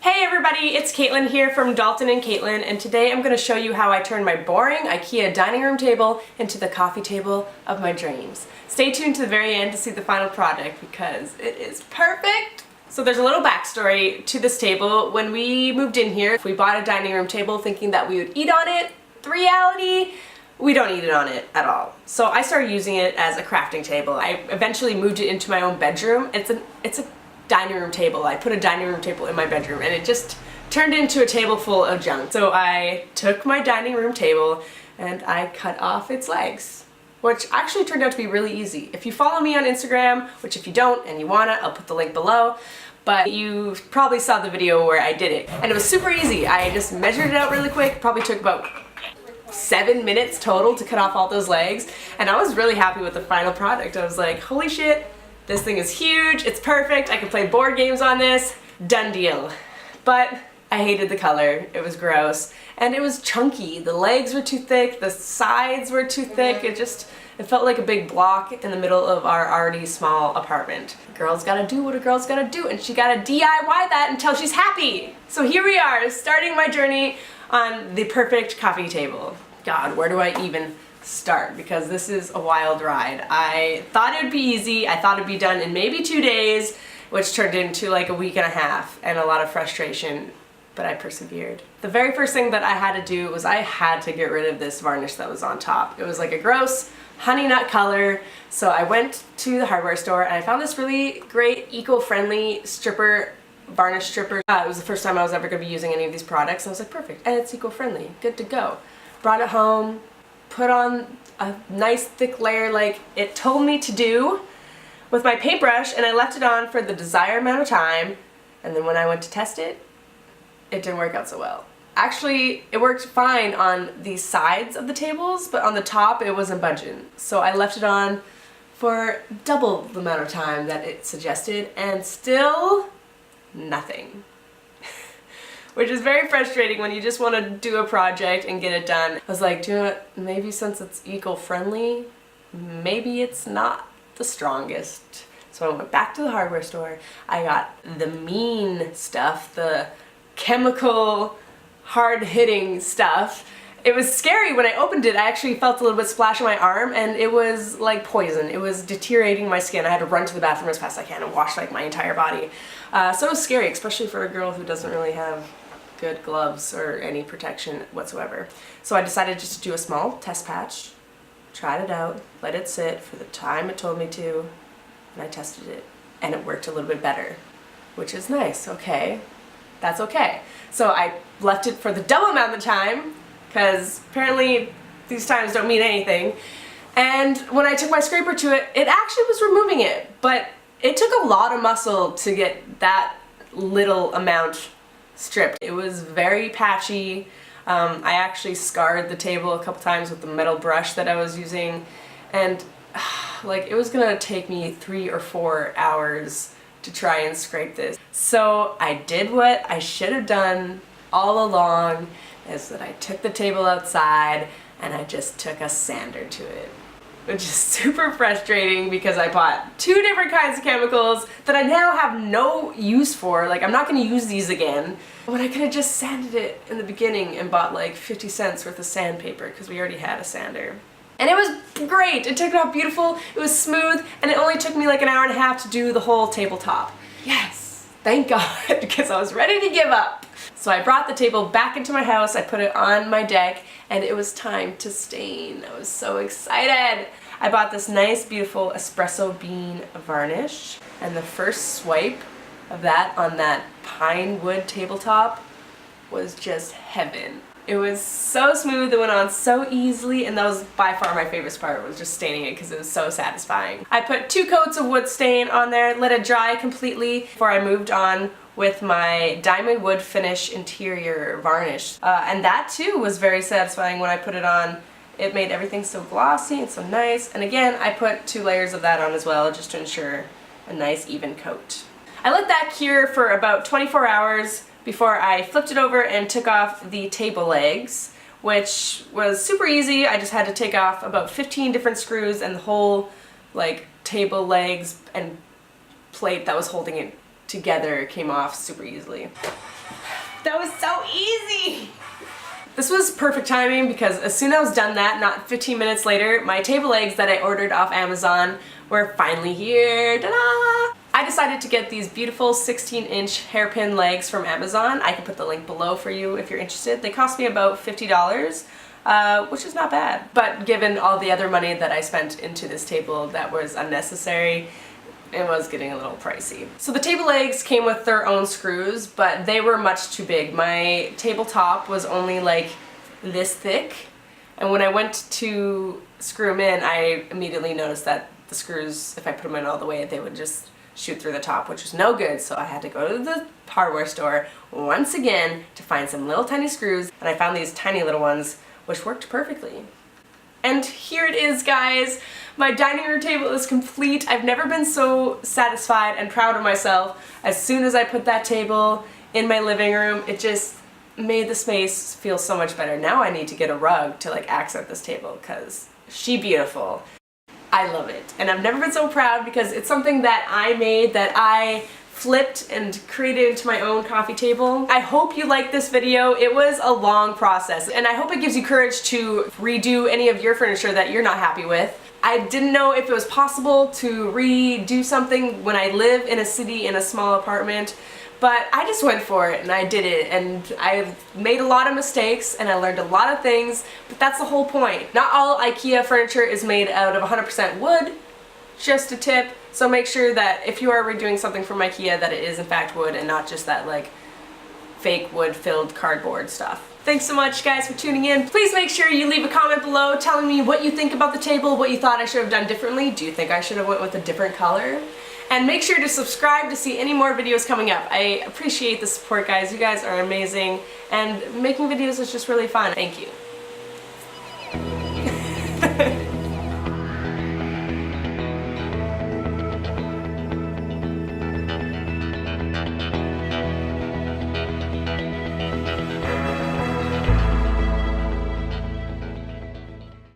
Hey everybody, it's Caitlin here from Dalton and Caitlin, and today I'm going to show you how I turned my boring Ikea dining room table into the coffee table of my dreams. Stay tuned to the very end to see the final product because it is perfect! So there's a little backstory to this table. When we moved in here, we bought a dining room table thinking that we would eat on it. The reality, we don't eat it on it at all. So I started using it as a crafting table. I eventually moved it into my own bedroom. It's a dining room table. I put a dining room table in my bedroom and it just turned into a table full of junk. So I took my dining room table and I cut off its legs, which actually turned out to be really easy. If you follow me on Instagram, which if you don't and you wanna, I'll put the link below, but you probably saw the video where I did it. And it was super easy. I just measured it out really quick. Probably took about 7 minutes total to cut off all those legs, and I was really happy with the final product. I was like, holy shit, this thing is huge, it's perfect, I can play board games on this, done deal. But I hated the color, it was gross, and it was chunky. The legs were too thick, the sides were too thick, it felt like a big block in the middle of our already small apartment. A girl's gotta do what a girl's gotta do, and she gotta DIY that until she's happy. So here we are, starting my journey on the perfect coffee table. God, where do I even start? Because this is a wild ride. I thought it would be easy. I thought it'd be done in maybe 2 days, which turned into like a week and a half and a lot of frustration, but I persevered. The very first thing that I had to do was I had to get rid of this varnish that was on top. It was like a gross honey nut color, so I went to the hardware store and I found this really great eco-friendly varnish stripper. It was the first time I was ever going to be using any of these products. I was like, perfect, and it's eco-friendly, good to go. Brought it home, put on a nice thick layer like it told me to do with my paintbrush, and I left it on for the desired amount of time, and then when I went to test it, it didn't work out so well. Actually, it worked fine on the sides of the tables, but on the top it wasn't budging. So I left it on for double the amount of time that it suggested, and still nothing. Which is very frustrating when you just want to do a project and get it done. I was like, do you know what, maybe since it's eco-friendly, maybe it's not the strongest. So I went back to the hardware store. I got the mean stuff, the chemical, hard-hitting stuff. It was scary when I opened it. I actually felt a little bit splash on my arm, and it was like poison. It was deteriorating my skin. I had to run to the bathroom as fast as I can and wash like my entire body. So it was scary, especially for a girl who doesn't really have good gloves or any protection whatsoever. So I decided just to do a small test patch, tried it out, let it sit for the time it told me to, and I tested it, and it worked a little bit better, which is nice. Okay, that's okay. So I left it for the double amount of time, because apparently these times don't mean anything. And when I took my scraper to it, it actually was removing it, but it took a lot of muscle to get that little amount stripped. It was very patchy. I actually scarred the table a couple times with the metal brush that I was using, and like it was gonna take me 3 or 4 hours to try and scrape this. So I did what I should have done all along, is that I took the table outside and I just took a sander to it. Which is super frustrating because I bought 2 different kinds of chemicals that I now have no use for. Like, I'm not going to use these again. When I could have just sanded it in the beginning and bought like 50 cents worth of sandpaper because we already had a sander. And it was great. It took it out beautiful, it was smooth, and it only took me like an hour and a half to do the whole tabletop. Yes, thank God, because I was ready to give up. So I brought the table back into my house, I put it on my deck, and it was time to stain. I was so excited. I bought this nice, beautiful espresso bean varnish, and the first swipe of that on that pine wood tabletop was just heaven. It was so smooth, it went on so easily, and that was by far my favorite part, was just staining it because it was so satisfying. I put 2 coats of wood stain on there, let it dry completely before I moved on with my diamond wood finish interior varnish. And that too was very satisfying when I put it on. It made everything so glossy and so nice. And again, I put 2 layers of that on as well just to ensure a nice even coat. I let that cure for about 24 hours before I flipped it over and took off the table legs, which was super easy. I just had to take off about 15 different screws, and the whole like table legs and plate that was holding it together came off super easily. That was so easy! This was perfect timing because as soon as I was done that, not 15 minutes later, my table legs that I ordered off Amazon were finally here. Ta-da! I decided to get these beautiful 16-inch hairpin legs from Amazon. I can put the link below for you if you're interested. They cost me about $50, which is not bad. But given all the other money that I spent into this table that was unnecessary, it was getting a little pricey. So the table legs came with their own screws, but they were much too big. My tabletop was only like this thick, and when I went to screw them in, I immediately noticed that the screws, if I put them in all the way, they would just shoot through the top, which was no good, so I had to go to the hardware store once again to find some little tiny screws, and I found these tiny little ones, which worked perfectly. And here it is, guys! My dining room table is complete. I've never been so satisfied and proud of myself. As soon as I put that table in my living room, it just made the space feel so much better. Now I need to get a rug to like accent this table, because she beautiful. I love it. And I've never been so proud because it's something that I made, that I flipped and created into my own coffee table. I hope you liked this video. It was a long process, and I hope it gives you courage to redo any of your furniture that you're not happy with. I didn't know if it was possible to redo something when I live in a city in a small apartment, but I just went for it and I did it, and I made a lot of mistakes and I learned a lot of things, but that's the whole point. Not all Ikea furniture is made out of 100% wood, just a tip. So make sure that if you are redoing something from Ikea that it is in fact wood and not just that like fake wood filled cardboard stuff. Thanks so much guys for tuning in. Please make sure you leave a comment below telling me what you think about the table, what you thought I should have done differently. Do you think I should have went with a different color? And make sure to subscribe to see any more videos coming up. I appreciate the support, guys. You guys are amazing, and making videos is just really fun. Thank you.